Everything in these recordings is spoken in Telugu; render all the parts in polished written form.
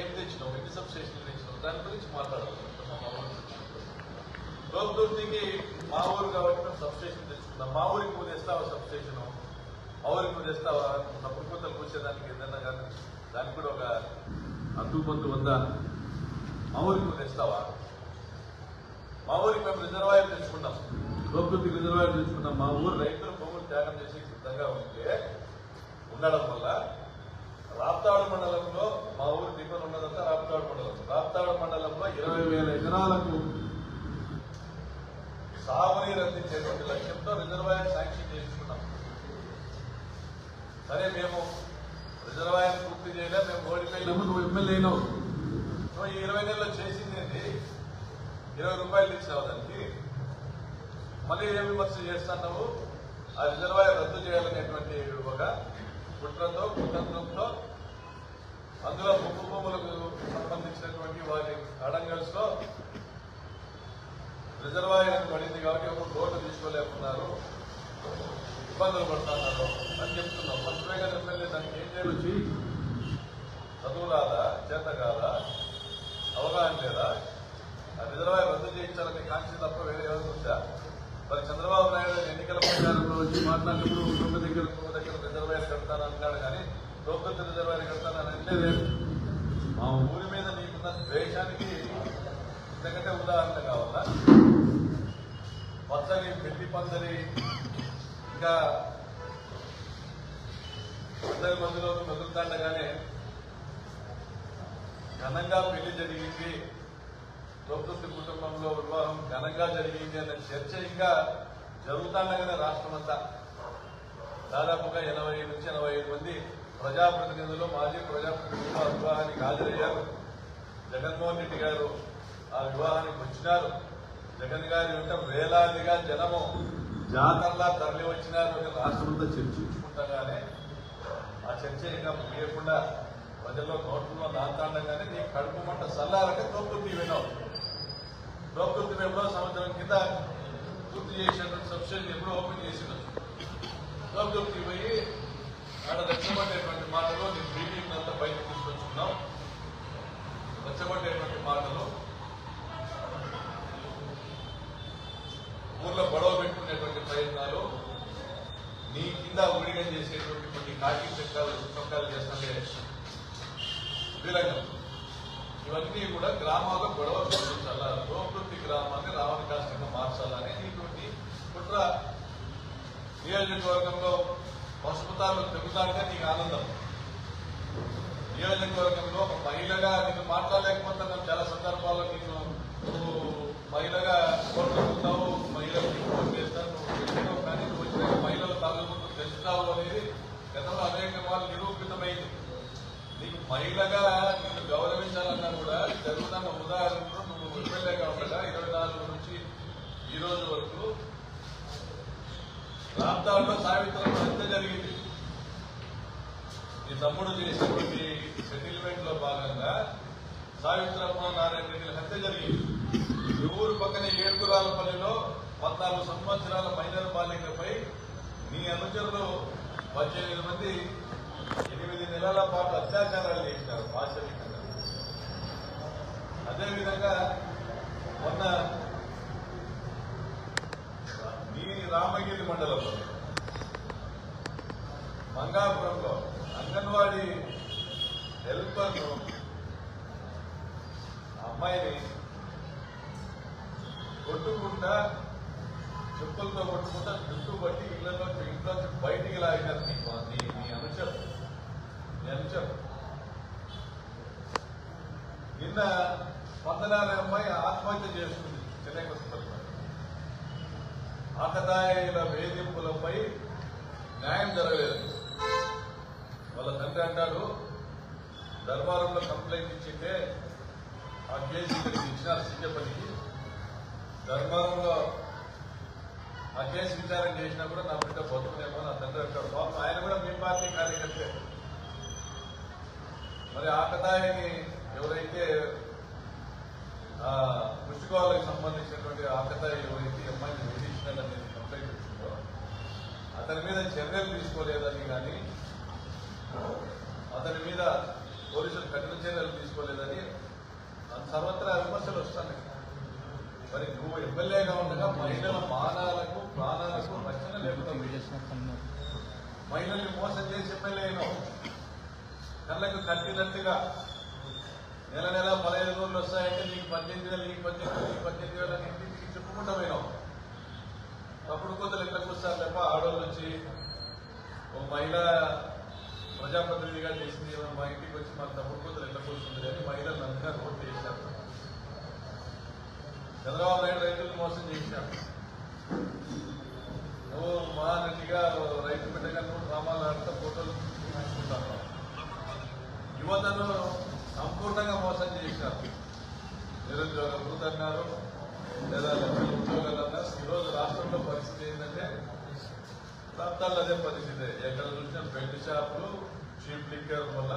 ఏం తెచ్చినావు, ఎన్ని సబ్స్టేషన్లు తెచ్చినావు, దాని గురించి మాట్లాడాలి. లోక్దుర్తికి మా ఊరు కాబట్టి మేము సబ్స్టేషన్ తెచ్చుకున్నాం. మా ఊరికి నువ్వు తెస్తావా సబ్స్టేషన్? మా ఊరికి నువ్వు తెస్తావా? తప్పుడు కొత్తలు కూర్చేదానికి ఏదన్నా కానీ దానికి కూడా ఒక అడ్డుపొద్దు ఉందా? మా ఊరికి నువ్వు తెస్తావా? మా ఊరికి మేము రిజర్వాయర్ తెచ్చుకున్నాం, లోక్దుర్తికి రిజర్వాయర్ తెచ్చుకున్నాం. మా ఊరు రైతులు భూములు త్యాగం చేసి సిద్ధంగా ఉండడం వల్ల రాప్తాడు మండలంలో మా ఊరు దిగువన ఉన్నదంతా రాప్తాడు మండలం. రాప్తాడు మండలంలో 20,000 ఎకరాలకు సాగునీరు అందించేటువంటి లక్ష్యంతో రిజర్వాయర్ శాంక్షన్ చేసుకున్నాం. సరే, మేము రిజర్వాయర్ పూర్తి చేయలే, మేము ఓడిపోయినాము, నువ్వు ఎమ్మెల్యే అయినావు. నువ్వు ఈ 20 నెలల్లో చేసింది ఏంటి? 20 రూపాయలు ఇచ్చినావు దానికి. మళ్ళీ ఏం విమర్శ చేస్తున్నావు? ఆ రిజర్వాయర్ రద్దు చేయాలనేటువంటి ఒక కుట్రతో కుతంత్రంతో అందులో ముప్పు భూములకు సంబంధించినటువంటి వారి అడంగల్స్ లో రిజర్వాయర్ పడింది కాబట్టి ఒక రోడ్డు తీసుకోలేకున్నారు, ఇబ్బందులు పడుతున్నారు అని చెప్తున్నాం. మంత్రిగా ఎమ్మెల్యే దానికి ఏం చేయొచ్చి? చదువు రాదా, చేత కాదా, అవగాహన లేదా? ఆ రిజర్వాయర్ రద్దు చేయించాలని కాంక్ష తప్ప వేరే ఎవరికి ఉందా? మరి చంద్రబాబు నాయుడు ఎన్నికల ప్రచారంలో వచ్చి మాట్లాడినప్పుడు ఇంకొక దగ్గర రిజర్వాయర్ కడతానన్నాడు, కానీ లోక్దుర్తి రిజర్వాయర్ కడతానని అంటే మా ఊరి మీద నీకున్న ద్వేషానికి ఎందుకంటే ఉదాహరణ కావాలా? పచ్చని పెళ్లి పందిరి ఇంకా 10 మందిలోకి మెదులుతుండగానే ఘనంగా పెళ్లి జరిగింది, లోక్దుర్తి కుటుంబంలో వివాహం ఘనంగా జరిగింది అనే చర్చ ఇంకా జరుగుతుండగానే రాష్ట్రం అంతా దాదాపుగా 80 నుంచి 85 మంది ప్రజాప్రతినిధులు, మాజీ ప్రజాప్రతినిధులు ఆ వివాహానికి హాజరయ్యారు. జగన్మోహన్ రెడ్డి గారు ఆ వివాహానికి వచ్చినారు. జగన్ గారి వెంట వేలాదిగా జనము జాతరలా తరలి వచ్చినారు అని రాష్ట్రంలో చర్చించుకుంటాగానే ఆ చర్చ ఇంకా ముగియకుండా ప్రజల్లో నోట్లలో నాంతాండగానే నీ కడుపు మంట సల్లారంటే లోక్దుర్తి విన్నావు. లోక్దుర్తి ఎప్పుడో సంవత్సరం కింద పూర్తి చేసినటువంటి సబ్స్టేషన్ ఎప్పుడో ఓపెన్ చేసిన లోక్దుర్తి పోయి ఆడ రెచ్చగొట్టేటువంటి మాటలు నీ మీటింగ్ అంతా బయటకు తీసుకొచ్చుకున్నావు. రెచ్చగొట్టేటువంటి మాటలు, ఊర్లో గొడవ పెట్టుకునేటువంటి ప్రయత్నాలు, నీ కింద ఊడిగా చేసేటువంటి కొన్ని కాకి చొక్కాలు చేస్తుంటే విరంగం, ఇవన్నీ కూడా గ్రామాల్లో గొడవ చూపించాలా, లోక్దుర్తి గ్రామాన్ని రావణకాష్టంగా మార్చాలని ఇటువంటి కుట్ర. నియోజకవర్గంలో పసుపుతాలు తెగుతాంటే నీకు ఆనందం. నియోజకవర్గంలో ఒక మహిళగా నీకు మాట్లాడలేకపోతున్నాం. చాలా సందర్భాల్లో నువ్వు మహిళగా కోరుకుంటున్నావు, మహిళలకు ఓటు చేస్తాను, నువ్వు పెట్టినావు, కానీ నువ్వు వచ్చిన మహిళలు తాలూకు తెలుస్తావు అనేది గతంలో అనేక మార్లు నిరూపితమైంది. నీకు మహిళగా నిన్ను గౌరవించాలన్నా కూడా జరుగుతున్న ఉదాహరణలో నువ్వు ఎమ్మెల్యేగా ఉండగా 24 నుంచి ఈ రోజు వరకు రాప్తాడులో సావిత్రమ్మ హత్య జరిగింది. నీ తమ్ముడు చేసినటువంటి సెటిల్మెంట్ లో భాగంగా సావిత్రమ్మ నారాయణ రెడ్డి హత్య జరిగింది. ఈ ఊరు పక్కన ఏడుగురాలపల్లిలో 14 సంవత్సరాల మైనర్ బాలికపై నీ అనుచరులు 18 మంది 8 నెలల పాటు అత్యాచారాలు చేసినారు పాశవికంగా. అదేవిధంగా మొన్న నీ రామగిరి మండలంలో మంగాపురంలో అంగన్వాడీ హెల్పర్ అమ్మాయిని కొట్టుకుంటా, చెప్పులతో కొట్టుకుంటా జుట్టు పట్టి ఇంట్లో బయటికి లాగినారు నీ అనుచరు. నిన్న వందనాల అమ్మాయి ఆత్మహత్య చేసుకుంది చెన్నై హాస్పిటల్లో. ఆకతాయిల వేధింపులపై న్యాయం జరగలేదు. వాళ్ళ తండ్రి అంటారు, ధర్మారంలో కంప్లైంట్ ఇచ్చింటే ఆ కేసు ఇక్కడికి ఇచ్చినారు సిద్ధపల్లికి. ధర్మారంలో ఆ కేసు విచారణ చేసినా కూడా నా బిడ్డ బతుకునేమో నా తండ్రి అంటాడు. పాపం ఆయన కూడా మీ పార్టీ కార్యకర్తే. మరి ఆకతాయిని ఎవరైతే పుష్టికోవాలకు సంబంధించినటువంటి ఆకతాయి ఎవరైతే అమ్మాయిని వేధించినాడని కంప్లైంట్ వచ్చిందో అతని మీద చర్యలు తీసుకోలేదని కానీ, అతని మీద పోలీసులు కఠిన చర్యలు తీసుకోలేదని సర్వత్రా విమర్శలు వస్తున్నాయి. మరి నువ్వు ఎమ్మెల్యేగా ఉండగా మహిళల మానాలకు ప్రాణాలకు రక్షణ లేకుండా మహిళల్ని మోసం చేసి ఎమ్మెల్యే అయినావు. కళ్ళకు కట్టినట్టుగా నెల 15 రోజులు వస్తాయంటే నీకు 18,000 నీకు 18,000 అని ఇంటికి చెప్పుకుంటూ పోయినావు. తప్పుడు కొద్దులు ఎట్లా కూర్చారు తప్ప ఆడవాళ్ళు వచ్చి ఓ మహిళ ప్రజాప్రతినిధిగా చేసింది మా ఇంటికి వచ్చి మాకు తప్పుడు కొద్దులు ఎట్లా కూర్చుంది అని మహిళలు అంతా ఓట్లు చేశారు. చంద్రబాబు నాయుడు రైతులను మోసం చేశారు. నువ్వు మహానటిగా రైతు బిడ్డగా నువ్వు డ్రామాలు ఆడుతూ ఫోటోలు తీసుకుంటాను. యువతను సంపూర్ణంగా మోసం చేశారు. నిరుద్యోగ వృద్ధి అన్నారు, లేదా లక్షల ఉద్యోగాలు అన్నారు. ఈరోజు రాష్ట్రంలో పరిస్థితి ఏంటంటే ప్రాంతాల్లో అదే పరిస్థితి. ఎక్కడ చూసినా బెల్ట్ షాపులు, చీప్ లిక్కర్ వల్ల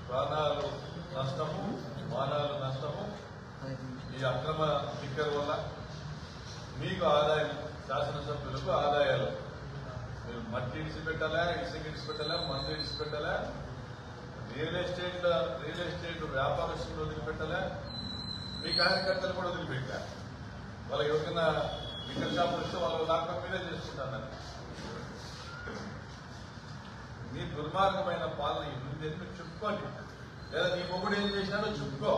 ప్రాణాలు నష్టము, మానాలు నష్టము. ఈ అక్రమ లిక్కర్ వల్ల మీకు ఆదాయం, శాసనసభ్యులకు ఆదాయాలు. మీరు మట్టి ఇడిచి పెట్టాలా, ఇసుక ఇడిచి పెట్టాలా, మందు ఇడిచి పెట్టాలా, రియల్ ఎస్టేట్ వ్యాపారస్తులు వదిలిపెట్టాలా, మీ కార్యకర్తలు కూడా వదిలిపెట్టారు. వాళ్ళకి ఎవరికైనా లిక్కర్ షాపులు ఇస్తే వాళ్ళు లాక్డౌన్ మీదే చేసుకుంటారు. మీ దుర్మార్గమైన పాలన ఇది మీరు చెప్పుకోండి. లేదా నీ మొగుడు ఏం చేసినాడో చెప్పుకో.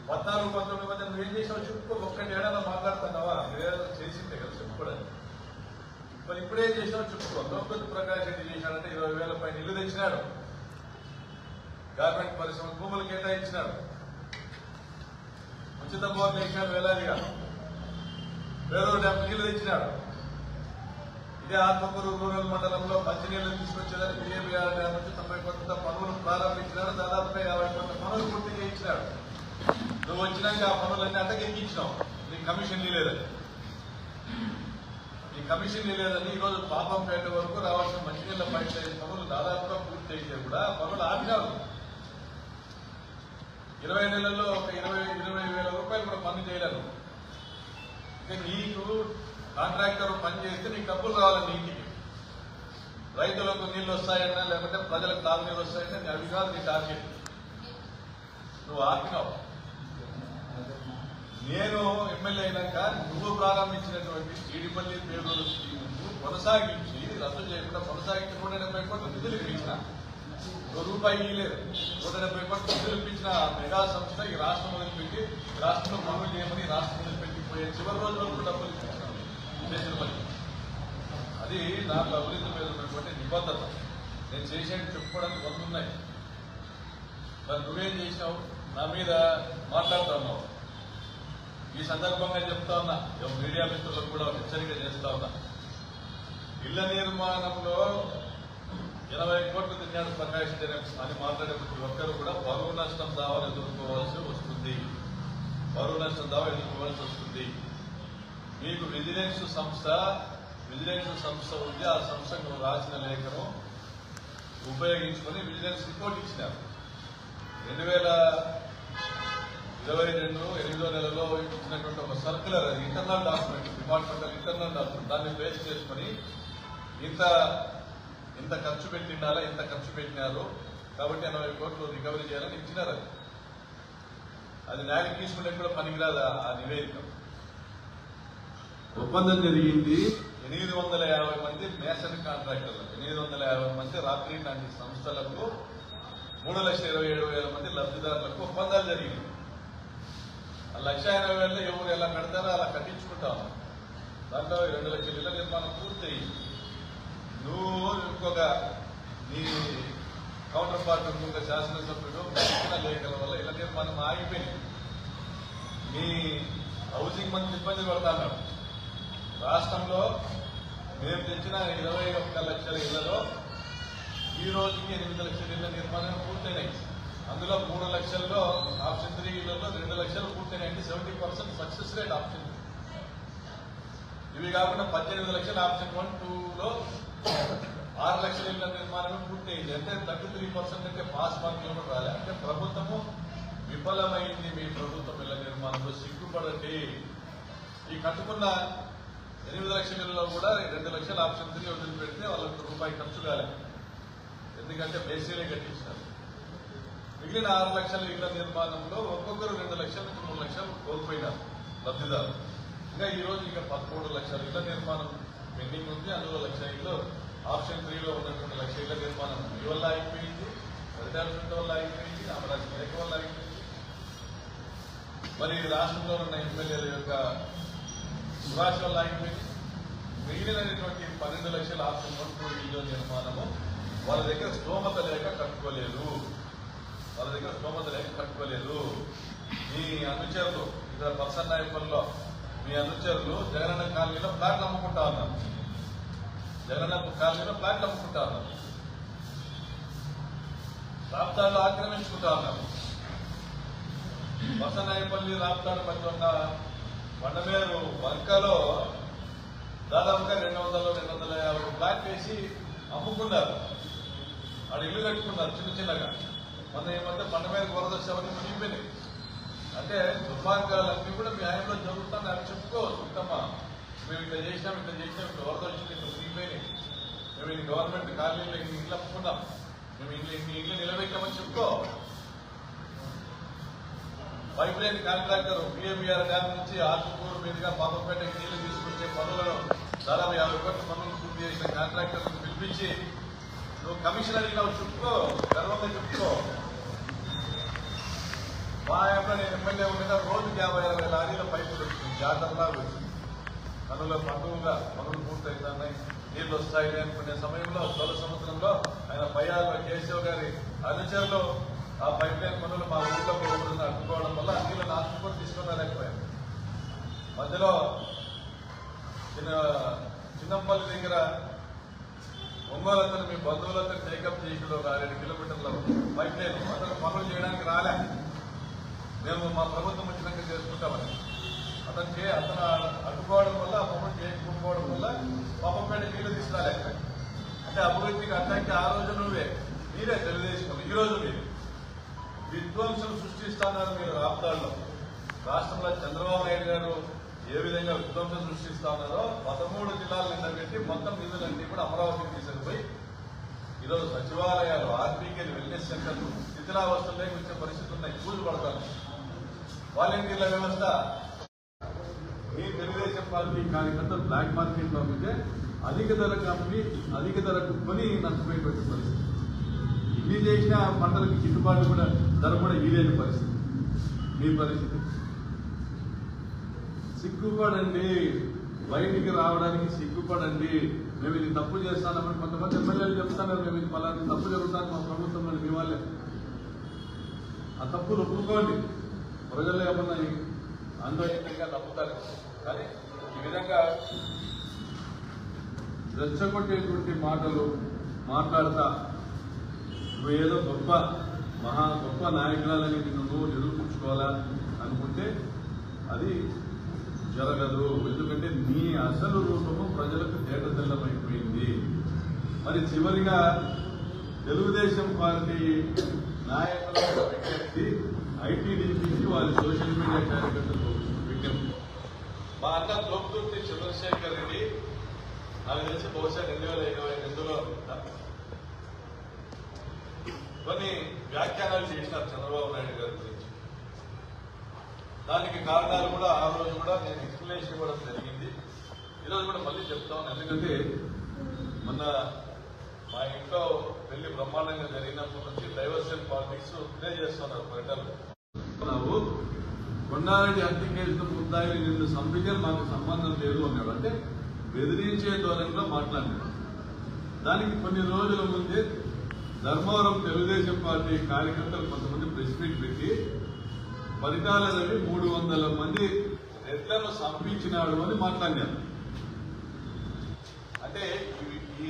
14-19 మంది నువ్వు ఏం చేసావో చెప్పుకో. ఒక్కటి ఏడాది మాట్లాడుతున్నావా? నువ్వేదో చేసిందే కదా చెప్పుకోవడానికి. మరి ఇప్పుడేం చేసినావో చెప్పుకో. లోకల్ ప్రకాష్ రెడ్డి చేశాడంటే 20,000 పైన ఇల్లు తెచ్చినాడు. గార్మెంట్ పరిశ్రమ భూములు కేటాయించినాడు. ఉచిత బోర్లు వేసినాడు వేలాదిగా. వేరూరు డ్యామ్ నీళ్లు తెచ్చినాడు. ఇదే ఆత్మకూరు రూరల్ మండలంలో మంచినీళ్లు తీసుకొచ్చేదానికి బిఏబిఆర్ డ్యామ్ నుంచి 90 కోట్లతో పనులు ప్రారంభించినాడు. దాదాపుగా 50 కోట్ల పనులు పూర్తి చేయించినాడు. నువ్వు వచ్చినాక ఆ పనులన్నీ అటకెక్కించినావు. నీకు కమిషన్ లేదని. ఈ కమిషన్ లేదని ఈరోజు పాపంపేట వరకు రావాల్సిన మంచినీళ్ల పైప్ లైన్ పనులు దాదాపుగా పూర్తి అయితే కూడా పనులు ఆపినారు. 20 నెలల్లో ఒక 20,000 రూపాయలు కూడా పని చేయలేదు. ఇక నీకు కాంట్రాక్టర్ పని చేస్తే నీకు డబ్బులు రావాలి. నీ ఇంటికి రైతులకు నీళ్లు వస్తాయన్నా, లేకపోతే ప్రజలకు తాగునీళ్ళు వస్తాయన్నా, అవి కాదు నీ టార్గెట్. నువ్వు ఆపినావు. నేను ఎమ్మెల్యే అయినాక నువ్వు ప్రారంభించినటువంటి జీడిపల్లి పేదలు స్కీము కొనసాగించి రద్దు చేయకుండా కొనసాగించి 170 కోట్ల నిధులు ఇప్పించిన. రూపాయి ఇవ్వలేదు. 170 కోట్ల నిధులు ఇప్పించిన మెగా సంస్థ ఈ రాష్ట్రం వదిలిపెట్టి రాష్ట్రంలో పనులు చేయమని రాష్ట్రం వదిలిపెట్టిపోయే చివరి రోజు వరకు డబ్బులు ఇప్పించినాను చేసిన పని. అది నాకు అభివృద్ధి మీద ఉన్నటువంటి నిబద్ధత. నేను చేసేది చెప్పుకోవడానికి 100 ఉన్నాయి. మరి నువ్వేం చేసినావు? నా మీద మాట్లాడుతూ ఉన్నావు. ఈ సందర్భంగా చెప్తా ఉన్నా, మీడియా మిత్రులకు కూడా హెచ్చరిక చేస్తా ఉన్నా. ఇళ్ల నిర్మాణంలో 80 కోట్లు తిన్నాడు ప్రకాష్ అని మాట్లాడే ప్రతి ఒక్కరు కూడా పరువు నష్టం దావాలు ఎదుర్కోవాల్సి వస్తుంది. పరువు నష్టం దావా ఎదుర్కోవాల్సి వస్తుంది. మీకు విజిలెన్స్ సంస్థ ఉంది. ఆ సంస్థకు రాసిన లేఖను ఉపయోగించుకొని విజిలెన్స్ రిపోర్ట్ ఇచ్చినారు. 2022 8వ నెలలో ఇచ్చినటువంటి ఒక సర్క్యులర్, అది internal document, departmental internal document. దాన్ని బేస్ చేసుకుని ఇంత ఖర్చు పెట్టిండాలా, ఇంత ఖర్చు పెట్టినారు కాబట్టి 80 కోట్లు రికవరీ చేయాలని ఇచ్చినారు. అది న్యాయం తీసుకుంటే కూడా పనికిరాదు ఆ నివేదిక. ఒప్పందం జరిగింది 850 మంది మేసన్ కాంట్రాక్టర్లకు, 850 మంది రాత్రి లాంటి సంస్థలకు, 3,27,000 మంది లబ్ధిదారులకు ఒప్పందాలు జరిగింది. ఆ 1,80,000 ఎవరు ఎలా కడతారో అలా కట్టించుకుంటాం. దాంట్లో 2 లక్షల ఇళ్ల నిర్మాణం పూర్తయింది. నువ్వు ఇంకొక నీ కౌంటర్ పార్ట్ ఇంకొక శాసనసభ్యుడు ఇచ్చిన లేఖల వల్ల ఇళ్ల నిర్మాణం ఆగిపోయింది. మీ హౌసింగ్ మంత్రి ఇబ్బంది పడతాడు. రాష్ట్రంలో మేము తెచ్చిన 21 లక్షల ఇళ్లలో ఈ రోజుకి 8 లక్షల ఇళ్ల నిర్మాణం పూర్తయినాయి. అందులో 3 లక్షల్లో ఆప్షన్ 3 ఇళ్లలో 2 లక్షలు పూర్తయినాయంటే 70% సక్సెస్ రేట్ ఆప్షన్. ఇవి కాకుండా 18 లక్షల ఆప్షన్ 1, 2లో 6 లక్షల ఇళ్ల నిర్మాణమే పూర్తయింది. అంటే 33% అంటే పాస్ మార్కులు కూడా రాలే. అంటే ప్రభుత్వము విఫలమైంది. మీ ప్రభుత్వం ఇళ్ల నిర్మాణంలో సిగ్గుపడండి. ఈ కట్టుకున్న 8 లక్షల ఇళ్లలో కూడా 2 లక్షల ఆప్షన్ 3 వదిలిపెడితే వాళ్ళకి రూపాయి ఖర్చు కాలేదు. ఎందుకంటే బేసీలే కట్టించినారు. మిగిలిన 6 లక్షల ఇళ్ల నిర్మాణంలో ఒక్కొక్కరు 2 లక్షల నుంచి 3 లక్షలు కోల్పోయినారు లబ్ధిదారు. ఇంకా ఈ రోజు ఇంకా 13 లక్షల ఇళ్ల నిర్మాణం పెండింగ్ ఉంది. అందులో 1 లక్ష ఇళ్ళు ఆప్షన్ 3లో ఉన్నటువంటి 1 లక్ష ఇళ్ల నిర్మాణం మీ వల్ల అయిపోయింది, ఫలితాల వల్ల అయిపోయింది, అమరావతి మేరకు వల్ల అయిపోయింది. మరి రాష్ట్రంలో ఉన్న ఎమ్మెల్యేల యొక్క సుభాష్ వల్ల అయిపోయింది. మిగిలినటువంటి 12 లక్షల ఆప్షన్ 1 ఇళ్ల నిర్మాణము వాళ్ళ దగ్గర స్తోమత లేక కట్టుకోలేదు. మీ అనుచరులు ఇక్కడ పర్సన్నాయపల్లిలో మీ అనుచరులు జగనన్న కాలనీలో ఫ్లాట్లు అమ్ముకుంటా ఉన్నారు. రాప్తాడులో ఆక్రమించుకుంటా ఉన్నారు. పర్సన్నాయపల్లి రాప్తాడు మధ్య ఉన్న బండమేరు వర్కలో దాదాపుగా 200-250 ఫ్లాట్ వేసి అమ్ముకున్నారు. ఆడ ఇల్లు కట్టుకున్నారు చిన్నగా. మన ఏమంటే బండమేరకు వరద వచ్చేవన్నీ మునిగిపోయినాయి. అంటే దుర్మార్గాలన్నీ కూడా మీ ఆయనలో జరుగుతాను అని చెప్పుకోవచ్చు. ఇంకమ్మా మేము ఇట్లా చేసినాం, ఇట్లా వరద వచ్చింది, ఇట్లా మునిగిపోయినాయి, మేము ఈ గవర్నమెంట్ కాలనీలో ఇల్లు అమ్ముకున్నాం, మేము ఇల్లు నిలబెట్టామని చెప్పుకో. Pipe line contractor PMR dam నుంచి ఆత్మకూరు మీదుగా పాపంపేటకి నీళ్లు తీసుకొచ్చే పనులను దాదాపు 50 కోట్ల పనులు పూర్తి చేసిన కాంట్రాక్టర్లను పిలిపించి నువ్వు కమిషన్ అడిగినావు చెప్పుకో, గర్వంగా చెప్పుకో. మా యొక్క నేను ఎమ్మెల్యే ఉండగా రోజుకి 50-60 లారీల పైపులు వచ్చింది, జాతరలా వచ్చింది. పనుల పండుగగా పనులు పూర్తవుతున్నాయి, నీళ్లు వస్తాయి అనుకునే సమయంలో 12 సంవత్సరంలో ఆయన పయ్యాల కేశవ్ గారి అనుచరులు ఆ పైప్ లైన్ పనులు మా ఊళ్ళో పోకుండా అడ్డుకోవడం వల్ల నీళ్ళని ఆత్మకూరు తీసుకున్నారేకపోయారు. మధ్యలో చిన్నంపల్లి దగ్గర ఒంగోలంతా మీ బంధువులంతా టేకప్ చేసిన 6 కిలోమీటర్ల పైప్ లైన్ అతను పనులు చేయడానికి రాలే. మేము మా ప్రభుత్వం వచ్చినాక చేసుకుంటామని అతను అడ్డుకోవడం వల్ల ఆ పనులు చేయకపోవడం వల్ల పాపంపేట నీళ్లు తీసుకురాలే. అంటే అభివృద్ధికి అట్లాంటి ఆ రోజు మీరే తెలుగుదేశం, ఈ రోజు మీరు విధ్వంసం సృష్టిస్తున్నారు. మీరు రాప్తాడులో రాష్ట్రంలో చంద్రబాబు నాయుడు గారు ఏ విధంగా విధ్వంసం సృష్టిస్తా ఉన్నారో 13 జిల్లాలు నిలబెట్టి మొత్తం నిధులన్నీ కూడా అమరావతికి తీసుకుపోయి ఈరోజు సచివాలయాలు, ఆర్బీకేలు, వెల్నెస్ సెంటర్లు శిథిలావస్థలలోకి వచ్చే పరిస్థితులు ఉన్నాయి. పూజలు పడతాను. వాలంటీర్ల వ్యవస్థ మీ తెలుగుదేశం పార్టీ కార్యకర్తలు బ్లాక్ మార్కెట్ పంపితే అధిక ధరకు అమ్మి అధిక ధరకు కొని నష్టపోయేటువంటి పరిస్థితి. ఇన్ని చేసిన పంటలకు గిట్టుబాటు కూడా ధర కూడా ఈలేని పరిస్థితి. మీ పరిస్థితి సిగ్గుపడండి, బయటికి రావడానికి సిగ్గుపడండి. మేము ఇది తప్పు చేస్తామని కొంతమంది ఎమ్మెల్యేలు చెప్తున్నారు, మేము ఇది పలాంటి తప్పు జరుగుతాను మా ప్రభుత్వంలో మీ వాళ్ళే. ఆ తప్పులు ఒప్పుకోండి. ప్రజలు ఏమన్నా ఆందోళనగా నమ్ముతారు. కానీ ఈ విధంగా రెచ్చగొట్టేటువంటి మాటలు మాట్లాడతా నువ్వేదో గొప్ప నాయకురాలని నువ్వు నిరూపించుకోవాలా అనుకుంటే అది జరగదు. ఎందుకంటే నీ అసలు రూపము ప్రజలకు తేటతెల్లమైపోయింది. మరి చివరిగా తెలుగుదేశం పార్టీ నాయకుల విజ్ఞప్తి, ఐటీడీపీకి వారి సోషల్ మీడియా కార్యకర్తలకు విజ్ఞప్తి. మా అన్న తోపుతుర్తి చంద్రశేఖర్ రెడ్డి నాకు తెలిసి బహుశా 2022లో కొన్ని వ్యాఖ్యానాలు చేసినారు చంద్రబాబు నాయుడు గారి గురించి. దానికి కారణాలు కూడా ఆ రోజు కూడా నేను ఎక్స్ప్లెనేషన్ ఇవ్వడం జరిగింది. ఈరోజు కూడా మళ్ళీ చెప్తాను. ఎందుకంటే మొన్న మా ఇంట్లో పెళ్లి బ్రహ్మాండంగా జరిగినప్పటి నుంచి డైవర్షన్ పాలిటిక్స్ ప్లే చేస్తున్నారు పర్యటనలు. కొండారెడ్డి హత్య కేసులో ముద్దాయిలు నిన్ను చంపితే మాకు సంబంధం లేదు అన్నాడు. అంటే బెదిరించే ధోరణిలో మాట్లాడినాడు. దానికి కొన్ని రోజుల ముందే ధర్మవరం తెలుగుదేశం పార్టీ కార్యకర్తలు కొంతమంది ప్రెస్ మీట్ పెట్టి పరిటాల రవి 300 మంది ఎట్లను సంపించినాడు అని మాట్లాడారు. అంటే ఈ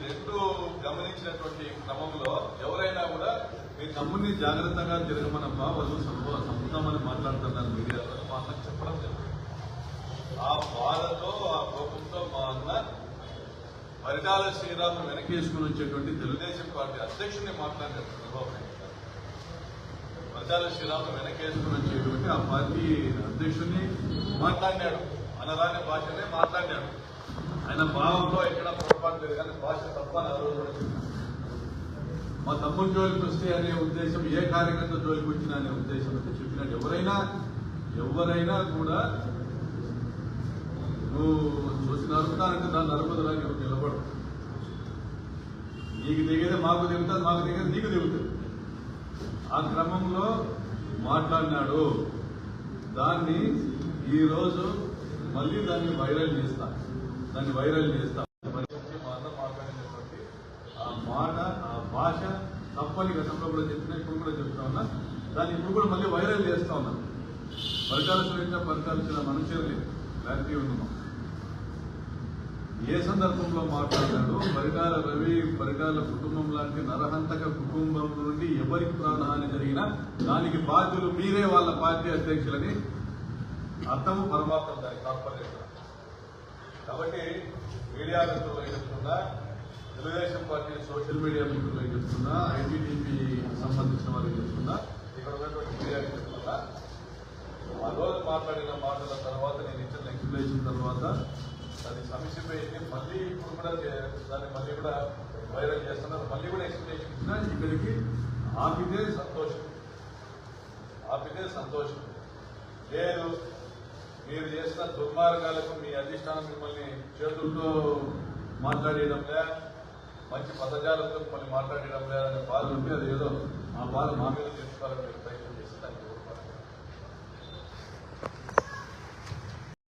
రెండు గమనించినటువంటి క్రమంలో ఎవరైనా కూడా మీ తమ్ముడిని జాగ్రత్తగా తిరగమనమ్మా, వాళ్ళు సంపుతామని మాట్లాడుతున్నారు మీడియాలో మా అన్నకు చెప్పడం జరిగింది. ఆ బాధతో ఆ కోపంతో మా అన్న పరిటాల శ్రీరామ్ వెనకేసుకుని వచ్చేటువంటి తెలుగుదేశం పార్టీ అధ్యక్షుడిని మాట్లాడారు చంద్రబాబు నాయుడు గారు. పరిటాల శ్రీరామ్ వెనకేసుకుని వచ్చేటువంటి ఆ పార్టీ అధ్యక్షుడిని మాట్లాడినాడు. అనరాని భాషనే మాట్లాడినాడు. ఆయన భావంలో ఎక్కడ పొరపాటు లేదు కానీ భాష తప్ప ఆ రోజు కూడా చెప్పారు. మా తమ్ముడు జోలికి వస్తే అనే ఉద్దేశం, ఏ కార్యకర్త జోలికి వచ్చినా అనే ఉద్దేశం అయితే చెప్పినట్టు ఎవరైనా కూడా నువ్వు చూసి నరుకుతానంటే దాన్ని నరుకుదరా నువ్వు నిలబడు. నీకు దిగేదే మాకు దిగుతుంది, మాకు దిగేది నీకు దిగుతుంది. ఆ క్రమంలో మాట్లాడినాడు. దాన్ని ఈరోజు మళ్ళీ దాన్ని వైరల్ చేస్తా. మాట్లాడినటువంటి ఆ మాట, ఆ భాష తప్పని గతంలో కూడా చెప్పినా, ఇప్పుడు కూడా చెప్తా ఉన్నా. దాన్ని ఇప్పుడు కూడా మళ్ళీ వైరల్ చేస్తా ఉన్నాను. పరిపాలించిన మనుషుల్ని క్లారిటీ ఉన్నాం. ఏ సందర్భంలో మాట్లాడాడు? పరిటాల రవి, పరిటాల కుటుంబం లాంటి నరహంతక కుటుంబం నుండి ఎవరికి ప్రాణహాని జరిగినా దానికి బాధ్యులు మీరే, వాళ్ళ పార్టీ అధ్యక్షులని అర్థం పరమాత్మ దానికి తాత్పర్యం. కాబట్టి మీడియా మిత్రులు చెప్తున్నా, తెలుగుదేశం పార్టీ సోషల్ మీడియా మిత్రులు చెప్తున్నా, ఐటీడీపీ సంబంధించిన వారికి చెప్తున్నా, ఇక్కడ ఉన్నటువంటి మీడియాకి చెప్తున్నా, ఆ రోజు మాట్లాడిన మాటల తర్వాత, నేను ఇచ్చిన ఎక్స్ప్లెనేషన్ తర్వాత దాన్ని సమీక్షించి మళ్ళీ ఇప్పుడు కూడా దాన్ని మళ్ళీ కూడా వైరల్ చేస్తున్నారు. మళ్ళీ కూడా ఎక్స్ప్లెనేషన్ ఇచ్చినా ఇక్కడికి ఆపితే సంతోషం లేదు. మీరు చేసిన దుర్మార్గాలకు మీ అధిష్టానం మిమ్మల్ని చేతులతో మాట్లాడేయడంలే, మంచి పదజాలతో మిమ్మల్ని మాట్లాడేయడం లేదనే బాధ ఉంటే అది ఏదో ఆ బాధ మా మీద తెలుసుకోవాలని ప్రయత్నం చేసి దానికి